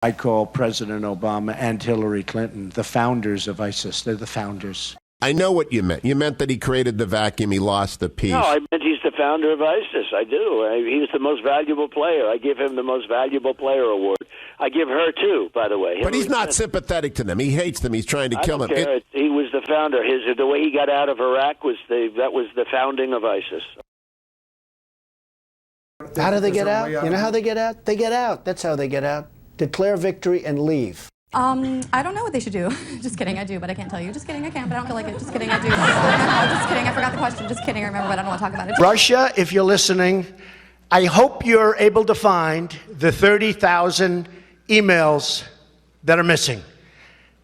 I call President Obama and Hillary Clinton the founders of ISIS. They're the founders. I know what you meant. You meant that he created the vacuum. He lost the peace. No, I meant he's the founder of ISIS. I do. He's the most valuable player. I give him the most valuable player award. I give her, too, by the way. But he's not sympathetic to them. He hates them. He's trying to kill them. He was the founder. The way he got out of Iraq was the founding of ISIS. How do they get out? You know how they get out? They get out. That's how they get out. Declare victory and leave. I don't know what they should do. Just kidding, I do, but I can't tell you. Just kidding, I can't, but I don't feel like it. Just kidding, I do. Just kidding, I forgot the question. Just kidding, I remember, but I don't want to talk about it. Russia, if you're listening, I hope you're able to find the 30,000 emails that are missing.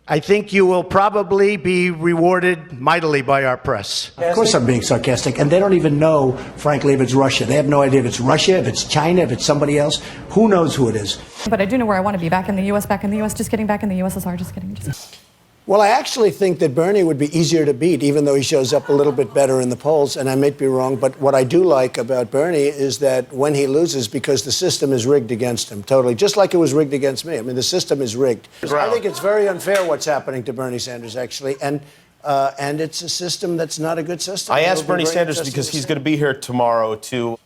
I think you will probably be rewarded mightily by our press. Of course I'm being sarcastic, and they don't even know, frankly, if it's Russia. They have no idea if it's Russia, if it's China, if it's somebody else. Who knows who it is? But I do know where I want to be, back in the U.S., just kidding, back in the USSR, just kidding. Well, I actually think that Bernie would be easier to beat, even though he shows up a little bit better in the polls, and I may be wrong, but what I do like about Bernie is that when he loses, because the system is rigged against him, totally, just like it was rigged against me. I mean, the system is rigged. I think it's very unfair what's happening to Bernie Sanders, actually, and it's a system that's not a good system. I asked Bernie Sanders because he's going to be here tomorrow to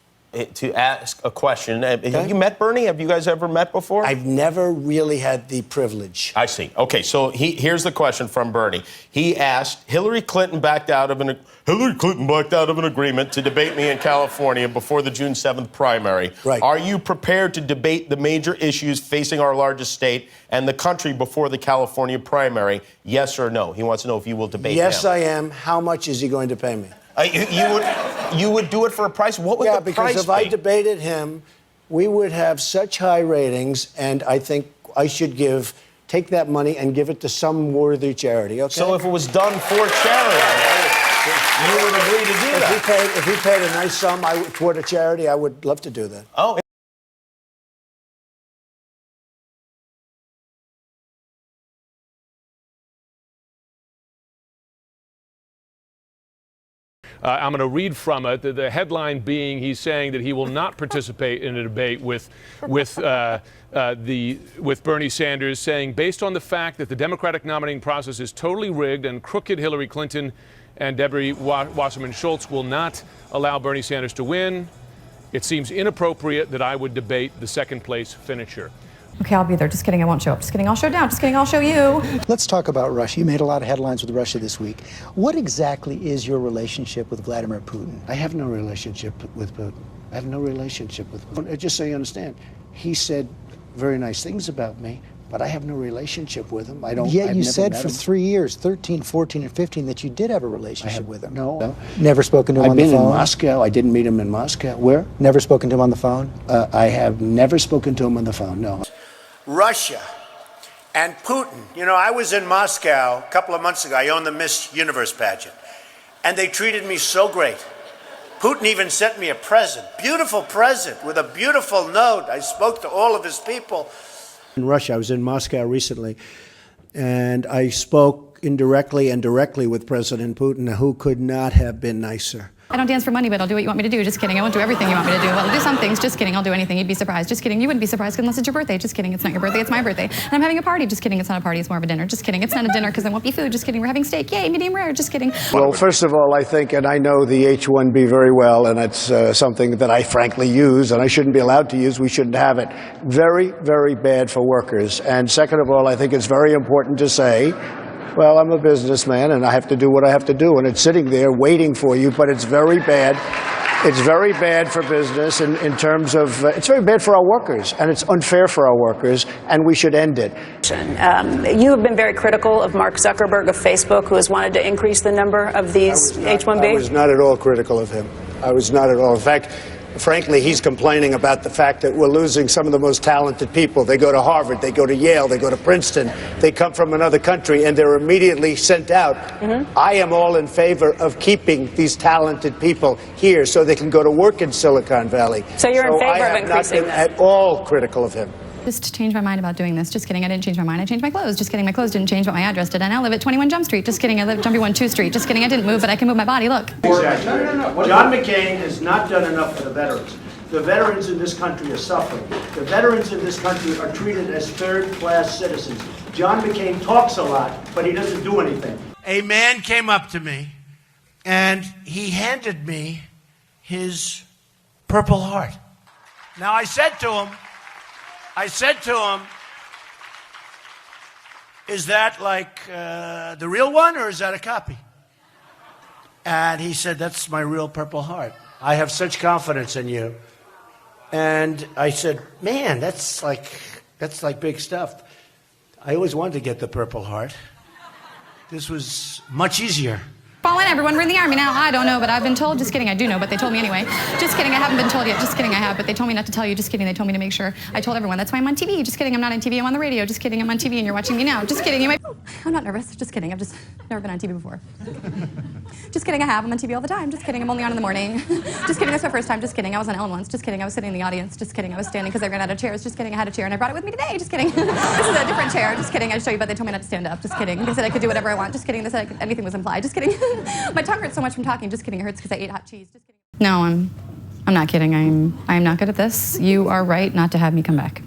ask a question. Have you met Bernie? Have you guys ever met before? I've never really had the privilege. I see. Okay, so here's the question from Bernie. He asked, Hillary Clinton backed out of an agreement to debate me in California before the June 7th primary. Right. Are you prepared to debate the major issues facing our largest state and the country before the California primary? Yes or no? He wants to know if you will debate him. Yes, I am. How much is he going to pay me? You would do it for a price? What would the price be? Yeah, because if I debated him, we would have such high ratings, and I think I should take that money and give it to some worthy charity, okay? So if it was done for charity, you would agree to do that? If he paid a nice sum toward a charity, I would love to do that. Oh. I'm going to read from it. The headline being, he's saying that he will not participate in a debate with Bernie Sanders, saying, based on the fact that the Democratic nominating process is totally rigged and crooked, Hillary Clinton and Debbie Wasserman Schultz will not allow Bernie Sanders to win. It seems inappropriate that I would debate the second place finisher. Okay, I'll be there. Just kidding, I won't show up. Just kidding, I'll show down. Just kidding, I'll show you. Let's talk about Russia. You made a lot of headlines with Russia this week. What exactly is your relationship with Vladimir Putin? I have no relationship with Putin. I have no relationship with Putin. Just so you understand, he said very nice things about me, but I have no relationship with him. Yet you said for 3 years, 13, 14, and 15, that you did have a relationship with him. No. Never spoken to him on the phone? I've been in Moscow. I didn't meet him in Moscow. Where? Never spoken to him on the phone? I have never spoken to him on the phone, no. Russia and Putin. You know, I was in Moscow a couple of months ago. I owned the Miss Universe pageant, and they treated me so great. Putin even sent me a present, beautiful present with a beautiful note. I spoke to all of his people. In Russia, I was in Moscow recently, and I spoke indirectly and directly with President Putin, who could not have been nicer. I don't dance for money, but I'll do what you want me to do. Just kidding. I won't do everything you want me to do. Well, I'll do some things. Just kidding. I'll do anything. You'd be surprised. Just kidding. You wouldn't be surprised unless it's your birthday. Just kidding. It's not your birthday. It's my birthday. And I'm having a party. Just kidding. It's not a party. It's more of a dinner. Just kidding. It's not a dinner because there won't be food. Just kidding. We're having steak. Yay, medium rare. Just kidding. Well, first of all, I think, and I know the H-1B very well, and it's something that I frankly use, and I shouldn't be allowed to use. We shouldn't have it. Very, very bad for workers. And second of all, I think it's very important to say, well, I'm a businessman and I have to do what I have to do, and it's sitting there waiting for you, but it's very bad. It's very bad for business in terms of, it's very bad for our workers, and it's unfair for our workers, and we should end it. You have been very critical of Mark Zuckerberg of Facebook, who has wanted to increase the number of these H-1B. I was not at all critical of him. I was not at all. In fact, frankly, he's complaining about the fact that we're losing some of the most talented people. They go to Harvard, they go to Yale, they go to Princeton, they come from another country, and they're immediately sent out. I am all in favor of keeping these talented people here so they can go to work in Silicon Valley. So you're in favor of increasing that? I have not been at all critical of him. Just changed my mind about doing this. Just kidding. I didn't change my mind. I changed my clothes. Just kidding. My clothes didn't change, but my address did. I now live at 21 Jump Street. Just kidding. I live at 21 2 Street. Just kidding. I didn't move, but I can move my body. Look. Exactly. No. John McCain has not done enough for the veterans. The veterans in this country are suffering. The veterans in this country are treated as third-class citizens. John McCain talks a lot, but he doesn't do anything. A man came up to me, and he handed me his Purple Heart. Now, I said to him, is that like the real one, or is that a copy? And he said, that's my real Purple Heart. I have such confidence in you. And I said, man, that's like big stuff. I always wanted to get the Purple Heart. This was much easier. Fall in, everyone. We're in the Army now. I don't know, but I've been told. Just kidding. I do know, but they told me anyway. Just kidding. I haven't been told yet. Just kidding. I have, but they told me not to tell you. Just kidding. They told me to make sure. I told everyone. That's why I'm on TV. Just kidding. I'm not on TV. I'm on the radio. Just kidding. I'm on TV, and you're watching me now. Just kidding. You might. I'm not nervous. Just kidding. I've just never been on TV before. Just kidding. I have. I'm on TV all the time. Just kidding. I'm only on in the morning. Just kidding. That's my first time. Just kidding. I was on Ellen once. Just kidding. I was sitting in the audience. Just kidding. I was standing because I ran out of chairs. Just kidding. I had a chair, and I brought it with me today. Just kidding. This is a different chair. Just kidding. I'd show you, but they told me not to stand up. Just kidding. They said I could do whatever I want. Just kidding. They said anything was implied. Just kidding. My tongue hurts so much from talking. Just kidding. It hurts because I ate hot cheese. Just kidding. No, I'm not kidding. I'm not good at this. You are right not to have me come back.